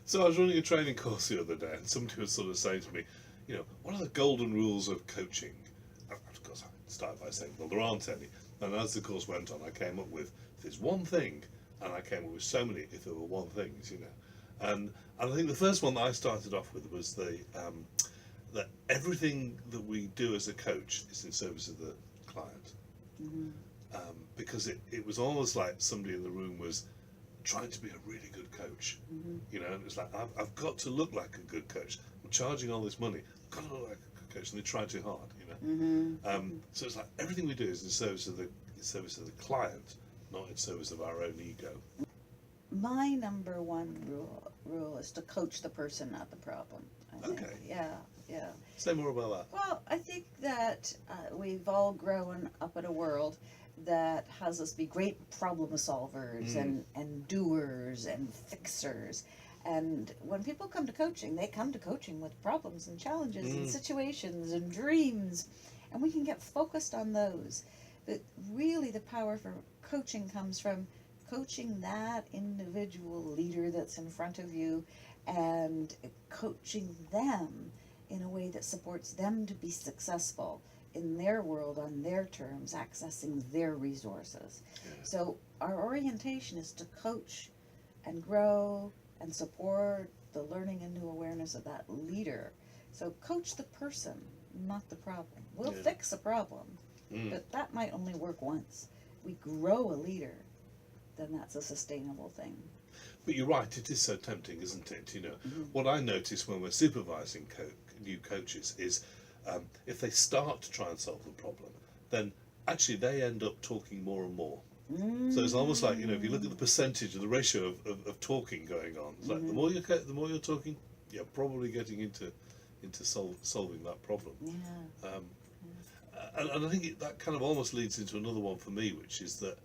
So I was running a training course the other day, and somebody was sort of saying to me, what are the golden rules of coaching? And of course, I started by saying, well, there aren't any. And as the course went on, I came up with, if there's one thing, and I came up with so many, if there were one things. And I think the first one that I started off with was that everything that we do as a coach is in service of the client. Mm-hmm. Because it was almost like somebody in the room was trying to be a really good coach. Mm-hmm. And it's like, I've got to look like a good coach. I'm charging all this money. I've got to look like a good coach, and they try too hard. Mm-hmm. So it's like everything we do is in service of the client, not in service of our own ego. My number one rule is to coach the person, not the problem. I think. Okay. Yeah, yeah. Say more about that. Well, I think that we've all grown up in a world that has us be great problem solvers and doers and fixers. And when people come to coaching, they come to coaching with problems and challenges and situations and dreams. And we can get focused on those. But really the power for coaching comes from coaching that individual leader that's in front of you and coaching them in a way that supports them to be successful in their world on their terms, accessing their resources. Yeah. So our orientation is to coach and grow and support the learning and new awareness of that leader. So coach the person, not the problem. We'll fix a problem, but that might only work once. We grow a leader, then that's a sustainable thing. But you're right, it is so tempting, isn't it? What I notice when we're supervising new coaches is if they start to try and solve the problem, then actually they end up talking more and more. So it's almost like, if you look at the percentage of the ratio of talking going on, it's like the more you're talking, you're probably getting into solving that problem. Yeah. And I think that kind of almost leads into another one for me, which is that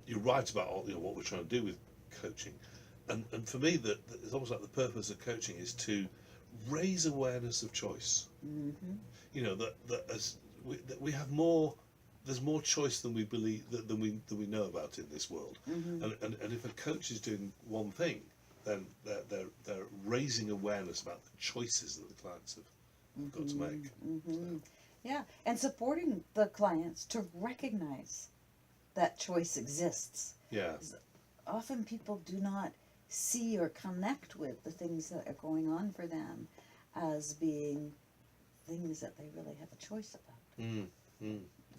you're right about what we're trying to do with coaching, and for me that it's almost like the purpose of coaching is to raise awareness of choice. That we have more. There's more choice than we believe than we know about in this world. And if a coach is doing one thing, then they're raising awareness about the choices that the clients have got to make. So. Yeah, and supporting the clients to recognize that choice exists. Yeah. Often people do not see or connect with the things that are going on for them as being things that they really have a choice about.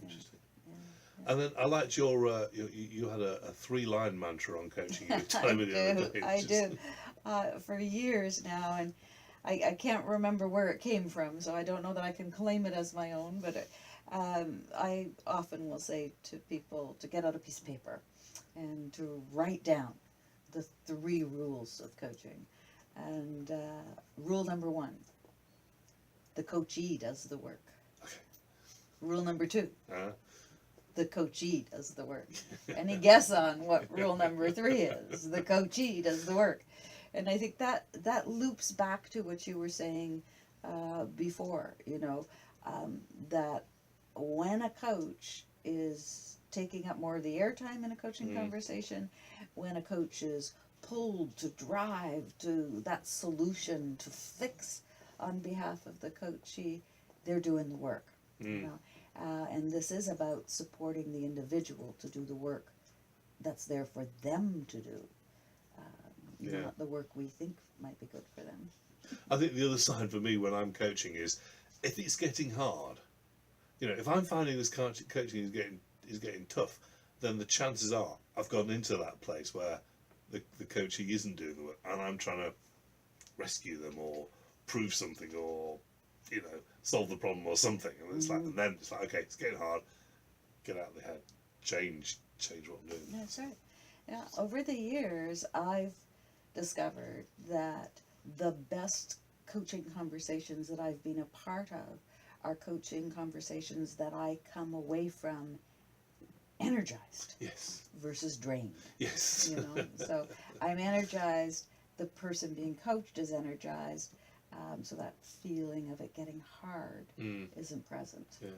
Interesting. Yeah. And then I liked your you had a 3-line mantra on coaching you were telling me the other day. I do. For years now, and I can't remember where it came from, so I don't know that I can claim it as my own, but I often will say to people to get out a piece of paper and to write down the 3 rules of coaching. And rule number 1, the coachee does the work. Okay. Rule number 2, Uh, the coachee does the work. Any guess on what rule number 3 is? The coachee does the work. And I think that loops back to what you were saying before, that when a coach is taking up more of the airtime in a coaching conversation, when a coach is pulled to drive to that solution to fix on behalf of the coachee, they're doing the work. And this is about supporting the individual to do the work that's there for them to do, not the work we think might be good for them. I think the other side for me when I'm coaching is if it's getting hard, if I'm finding this coaching is getting tough, then the chances are I've gone into that place where the coaching isn't doing the work and I'm trying to rescue them or prove something or solve the problem or something, and it's like, and then it's like, okay, it's getting hard, get out of the head, change what I'm doing. That's right. Yeah, over the years I've discovered that the best coaching conversations that I've been a part of are coaching conversations that I come away from energized. Yes. Versus drained. Yes. So I'm energized, the person being coached is energized, so that feeling of it getting hard isn't present. Yeah.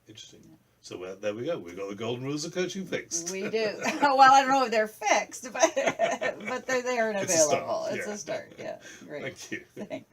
Interesting. Yeah. So there we go. We've got the golden rules of coaching fixed. We do. Well, I don't know if they're fixed, but they're there and It's a start, available. It's yeah. a start. Yeah, great. Thank you. Thanks.